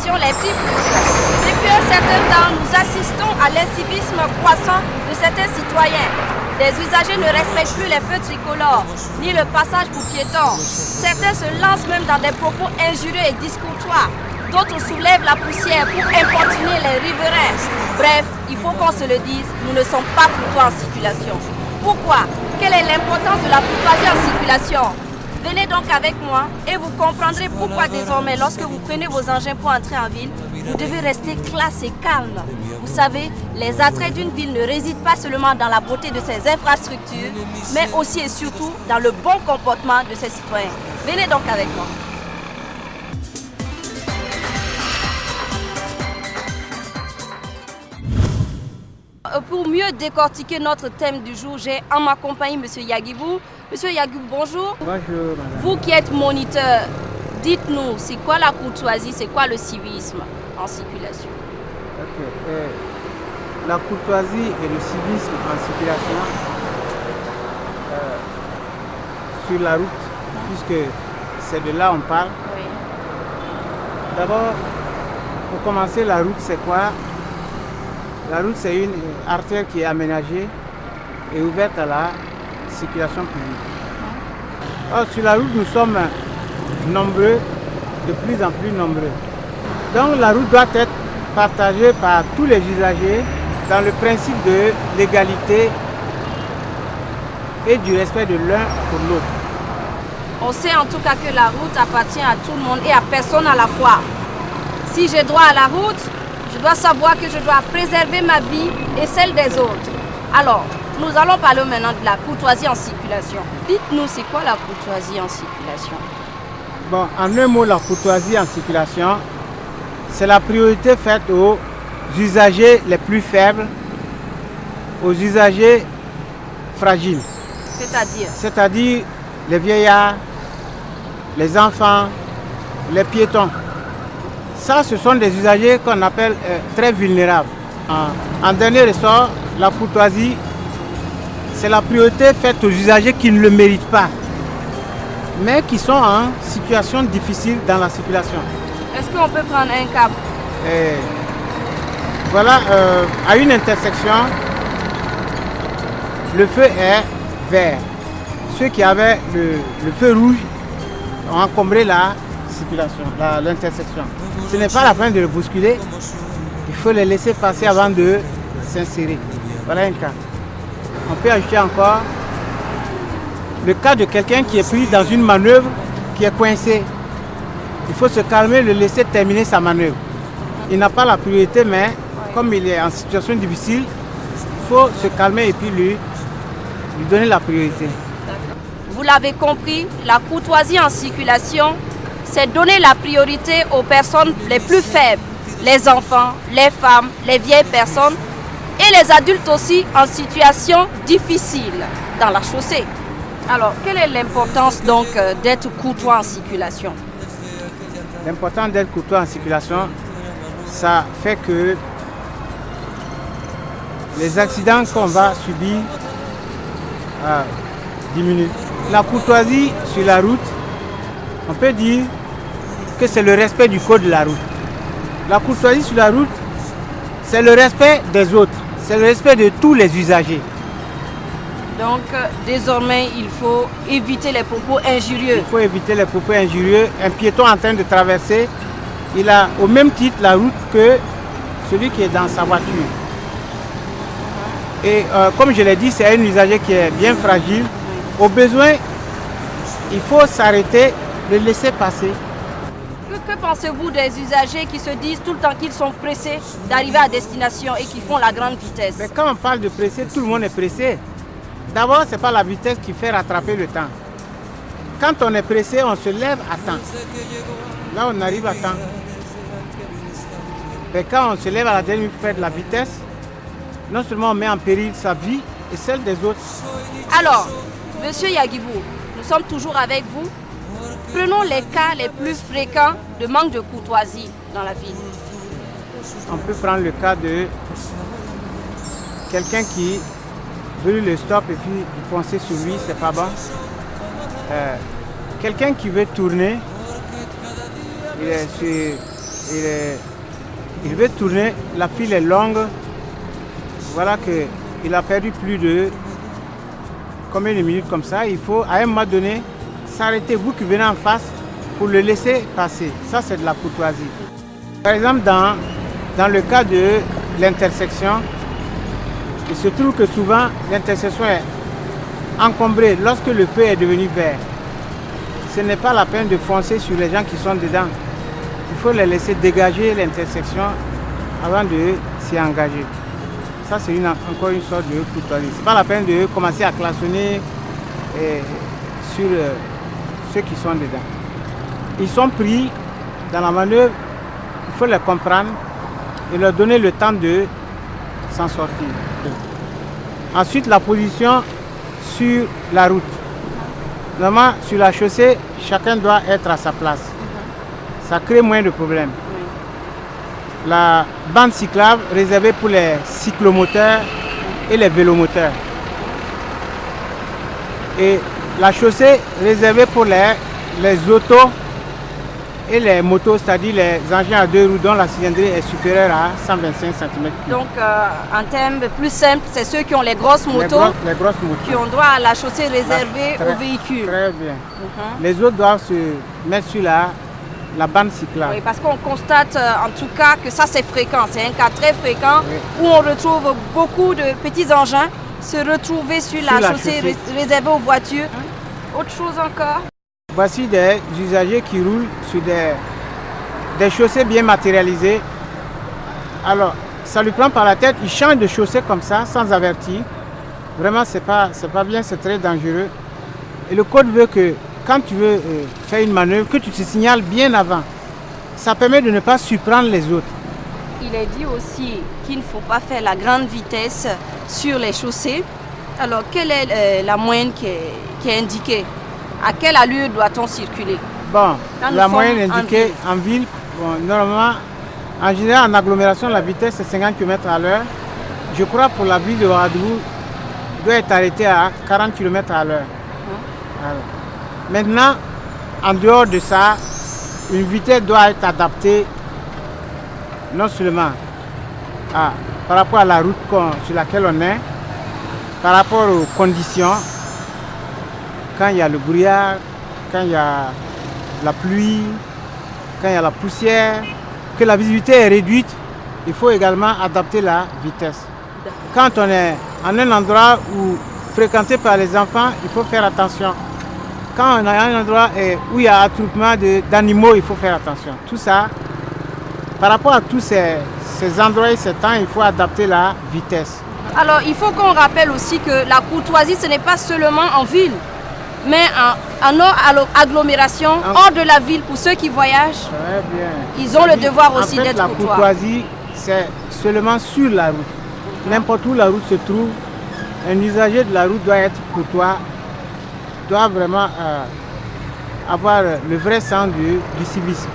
circulation, les petits plus. Depuis un certain temps, nous assistons à l'incivisme croissant de certains citoyens. Des usagers ne respectent plus les feux tricolores, ni le passage pour piétons. Certains se lancent même dans des propos injurieux et discourtois. D'autres soulèvent la poussière pour importuner les riverains. Bref, il faut qu'on se le dise, nous ne sommes pas courtois en circulation. Pourquoi? Quelle est l'importance de la courtoisie en circulation? Venez donc avec moi et vous comprendrez pourquoi désormais, lorsque vous prenez vos engins pour entrer en ville, vous devez rester classe et calme. Vous savez, les attraits d'une ville ne résident pas seulement dans la beauté de ses infrastructures, mais aussi et surtout dans le bon comportement de ses citoyens. Venez donc avec moi. Pour mieux décortiquer notre thème du jour, j'ai en ma compagnie M. Yagibou. Monsieur Yagibou, bonjour. Bonjour, madame. Vous qui êtes moniteur, dites-nous, c'est quoi la courtoisie, c'est quoi le civisme en circulation? Ok. La courtoisie et le civisme en circulation sur la route, puisque c'est de là qu'on parle. Oui. D'abord, pour commencer, la route, c'est quoi? La route, c'est une artère qui est aménagée et ouverte à la circulation publique. Or, sur la route, nous sommes nombreux, de plus en plus nombreux. Donc, la route doit être partagée par tous les usagers dans le principe de l'égalité et du respect de l'un pour l'autre. On sait en tout cas que la route appartient à tout le monde et à personne à la fois. Si j'ai droit à la route, je dois savoir que je dois préserver ma vie et celle des autres. Alors, nous allons parler maintenant de la courtoisie en circulation. Dites-nous, c'est quoi la courtoisie en circulation? Bon, en un mot, la courtoisie en circulation, c'est la priorité faite aux usagers les plus faibles, aux usagers fragiles. C'est-à-dire? C'est-à-dire les vieillards, les enfants, les piétons. Ça, ce sont des usagers qu'on appelle très vulnérables. En dernier ressort, la courtoisie, c'est la priorité faite aux usagers qui ne le méritent pas, mais qui sont en situation difficile dans la circulation. Est-ce qu'on peut prendre un cap? Voilà, à une intersection, le feu est vert. Ceux qui avaient le feu rouge ont encombré la circulation, l'intersection. Ce n'est pas la peine de le bousculer, il faut les laisser passer avant de s'insérer. Voilà un cas. On peut ajouter encore le cas de quelqu'un qui est pris dans une manœuvre qui est coincé. Il faut se calmer, le laisser terminer sa manœuvre. Il n'a pas la priorité, mais comme il est en situation difficile, il faut se calmer et puis lui donner la priorité. Vous l'avez compris, la courtoisie en circulation, c'est donner la priorité aux personnes les plus faibles, les enfants, les femmes, les vieilles personnes et les adultes aussi en situation difficile dans la chaussée. Alors, quelle est l'importance donc d'être courtois en circulation? L'important d'être courtois en circulation, ça fait que les accidents qu'on va subir diminuent. La courtoisie sur la route, on peut dire que c'est le respect du code de la route. La courtoisie sur la route, c'est le respect des autres, c'est le respect de tous les usagers. Donc, désormais, il faut éviter les propos injurieux. Il faut éviter les propos injurieux. Un piéton en train de traverser, il a au même titre la route que celui qui est dans sa voiture. Et comme je l'ai dit, c'est un usager qui est bien fragile. Au besoin, il faut s'arrêter, le laisser passer. Que pensez-vous des usagers qui se disent tout le temps qu'ils sont pressés d'arriver à destination et qui font la grande vitesse? Mais quand on parle de pressé, tout le monde est pressé. D'abord, ce n'est pas la vitesse qui fait rattraper le temps. Quand on est pressé, on se lève à temps. Là, on arrive à temps. Mais quand on se lève à la dernière minute pour faire de la vitesse, non seulement on met en péril sa vie et celle des autres. Alors, Monsieur Yagibou, nous sommes toujours avec vous. Prenons les cas les plus fréquents de manque de courtoisie dans la ville. On peut prendre le cas de quelqu'un qui veut le stop et puis foncer sur lui, c'est pas bon. Quelqu'un qui veut tourner, il est sur il veut tourner, la file est longue. Voilà qu'il a perdu plus de combien de minutes comme ça. Il faut à un moment donné s'arrêter, vous qui venez en face, pour le laisser passer. Ça, c'est de la courtoisie. Par exemple, dans le cas de l'intersection, il se trouve que souvent l'intersection est encombrée lorsque le feu est devenu vert. Ce n'est pas la peine de foncer sur les gens qui sont dedans. Il faut les laisser dégager l'intersection avant de s'y engager. Ça, c'est encore une sorte de courtoisie. Ce n'est pas la peine de commencer à klaxonner sur ceux qui sont dedans. Ils sont pris dans la manœuvre, il faut les comprendre et leur donner le temps de s'en sortir. Ensuite, la position sur la route. Normalement, sur la chaussée, chacun doit être à sa place. Ça crée moins de problèmes. La bande cyclable réservée pour les cyclomoteurs et les vélomoteurs. Et la chaussée réservée pour les autos et les motos, c'est-à-dire les engins à deux roues dont la cylindrée est supérieure à 125 cm3. Donc, en termes plus simples, c'est ceux qui ont les grosses motos, les grosses motos qui ont droit à la chaussée réservée aux véhicules. Très bien. Les autres doivent se mettre sur la bande cyclable. Oui, parce qu'on constate en tout cas que ça c'est fréquent, c'est un cas très fréquent où on retrouve beaucoup de petits engins se retrouver sur la chaussée réservée aux voitures. Autre chose encore? Voici des usagers qui roulent sur des chaussées bien matérialisées. Alors, ça lui prend par la tête, il change de chaussée comme ça, sans avertir. Vraiment, c'est pas bien, c'est très dangereux. Et le code veut que quand tu veux faire une manœuvre, que tu te signales bien avant. Ça permet de ne pas surprendre les autres. Il est dit aussi qu'il ne faut pas faire la grande vitesse sur les chaussées. Alors, quelle est la moyenne qui est indiquée? À quelle allure doit-on circuler? Bon, la moyenne indiquée en ville, normalement, en général, en agglomération, la vitesse est 50 km/h. Je crois pour la ville de Ouagadougou, doit être arrêtée à 40 km/h. Maintenant, en dehors de ça, une vitesse doit être adaptée non seulement par rapport à la route sur laquelle on est, par rapport aux conditions, quand il y a le brouillard, quand il y a la pluie, quand il y a la poussière, que la visibilité est réduite, il faut également adapter la vitesse. Quand on est en un endroit fréquenté par les enfants, il faut faire attention. Quand on est à un endroit où il y a attroupement d'animaux, il faut faire attention. Tout ça, par rapport à tous ces endroits et ces temps, il faut adapter la vitesse. Alors, il faut qu'on rappelle aussi que la courtoisie, ce n'est pas seulement en ville, mais en hors agglomération, hors de la ville, pour ceux qui voyagent, très bien. Ils ont le devoir aussi d'être courtois. La courtoisie, c'est seulement sur la route. N'importe où la route se trouve, un usager de la route doit être courtois, doit vraiment avoir le vrai sens du civisme.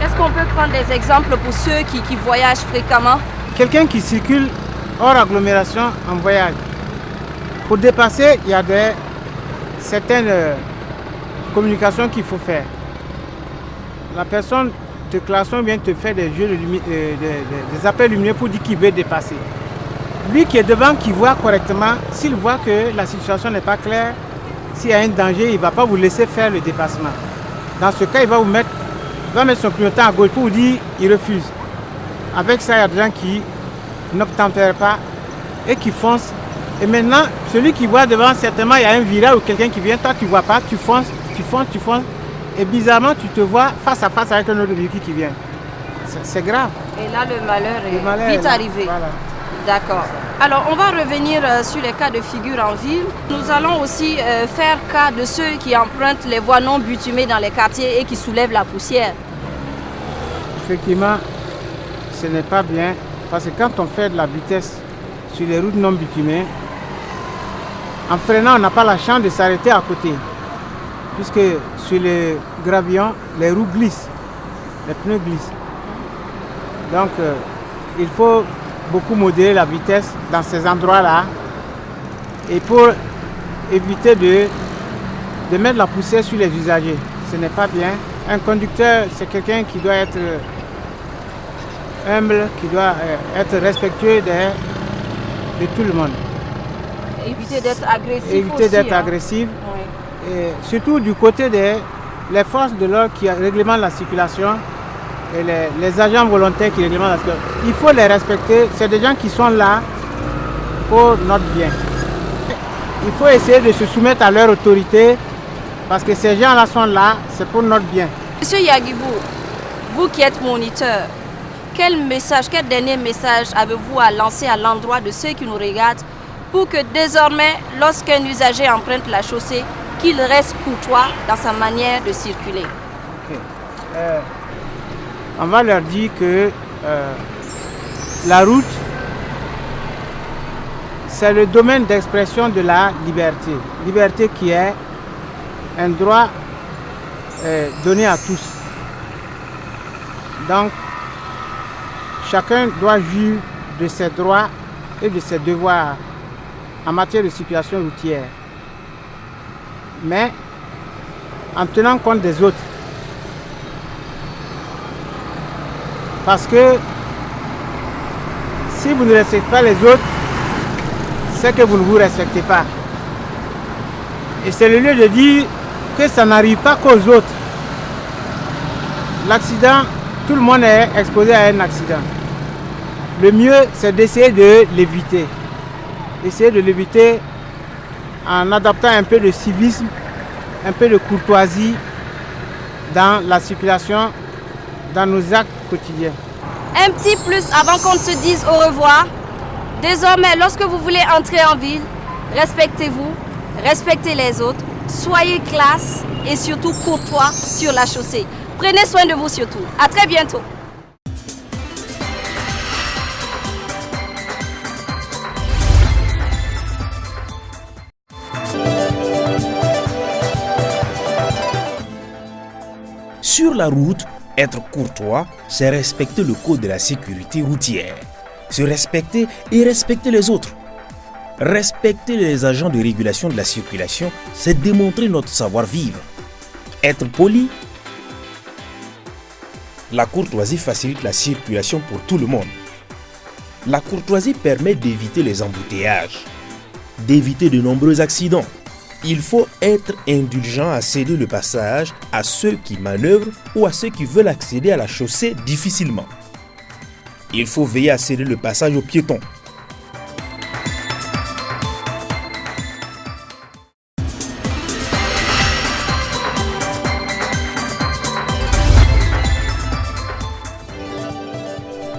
Est-ce qu'on peut prendre des exemples pour ceux qui voyagent fréquemment? Quelqu'un qui circule hors agglomération en voyage, pour dépasser, il y a certaines communications qu'il faut faire. La personne te klaxonne, bien te fait des jeux des appels lumineux pour dire qu'il veut dépasser. Lui qui est devant, qui voit correctement, s'il voit que la situation n'est pas claire, s'il y a un danger, il ne va pas vous laisser faire le dépassement. Dans ce cas, il va mettre son clignotant à gauche pour vous dire qu'il refuse. Avec ça, il y a des gens qui n'obtempèrent pas et qui foncent. Et maintenant, celui qui voit devant, certainement, il y a un virage ou quelqu'un qui vient, toi tu ne vois pas, tu fonces. Et bizarrement, tu te vois face à face avec un autre véhicule qui vient. C'est grave. Et là, le malheur est vite arrivé. Voilà. D'accord. Alors, on va revenir sur les cas de figure en ville. Nous allons aussi faire cas de ceux qui empruntent les voies non bitumées dans les quartiers et qui soulèvent la poussière. Effectivement, ce n'est pas bien parce que quand on fait de la vitesse sur les routes non bitumées, en freinant, on n'a pas la chance de s'arrêter à côté. Puisque sur les gravillons, les roues glissent, les pneus glissent. Donc, il faut beaucoup modérer la vitesse dans ces endroits-là. Et pour éviter de mettre la poussière sur les usagers, ce n'est pas bien. Un conducteur, c'est quelqu'un qui doit être humble, qui doit être respectueux de tout le monde. Éviter d'être agressif. Éviter d'être agressif. Oui. Et surtout du côté des forces de l'ordre qui réglementent la circulation et les agents volontaires qui réglementent la circulation. Il faut les respecter. C'est des gens qui sont là pour notre bien. Il faut essayer de se soumettre à leur autorité parce que ces gens-là sont là, c'est pour notre bien. Monsieur Yagibou, vous qui êtes moniteur, quel dernier message avez-vous à lancer à l'endroit de ceux qui nous regardent pour que désormais, lorsqu'un usager emprunte la chaussée, qu'il reste courtois dans sa manière de circuler? On va leur dire que la route, c'est le domaine d'expression de la liberté. Liberté qui est un droit donné à tous. Donc, chacun doit jouir de ses droits et de ses devoirs en matière de circulation routière. Mais en tenant compte des autres. Parce que si vous ne respectez pas les autres, c'est que vous ne vous respectez pas. Et c'est le lieu de dire que ça n'arrive pas qu'aux autres. L'accident, tout le monde est exposé à un accident. Le mieux, c'est d'essayer de l'éviter. Essayer de l'éviter en adoptant un peu de civisme, un peu de courtoisie dans la circulation, dans nos actes quotidiens. Un petit plus avant qu'on ne se dise au revoir. Désormais, lorsque vous voulez entrer en ville, respectez-vous, respectez les autres, soyez classe et surtout courtois sur la chaussée. Prenez soin de vous surtout. À très bientôt. Sur la route, être courtois, c'est respecter le code de la sécurité routière. Se respecter et respecter les autres. Respecter les agents de régulation de la circulation, c'est démontrer notre savoir-vivre. Être poli. La courtoisie facilite la circulation pour tout le monde. La courtoisie permet d'éviter les embouteillages, d'éviter de nombreux accidents. Il faut être indulgent à céder le passage à ceux qui manœuvrent ou à ceux qui veulent accéder à la chaussée difficilement. Il faut veiller à céder le passage aux piétons.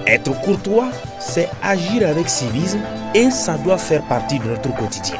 Être courtois, c'est agir avec civisme et ça doit faire partie de notre quotidien.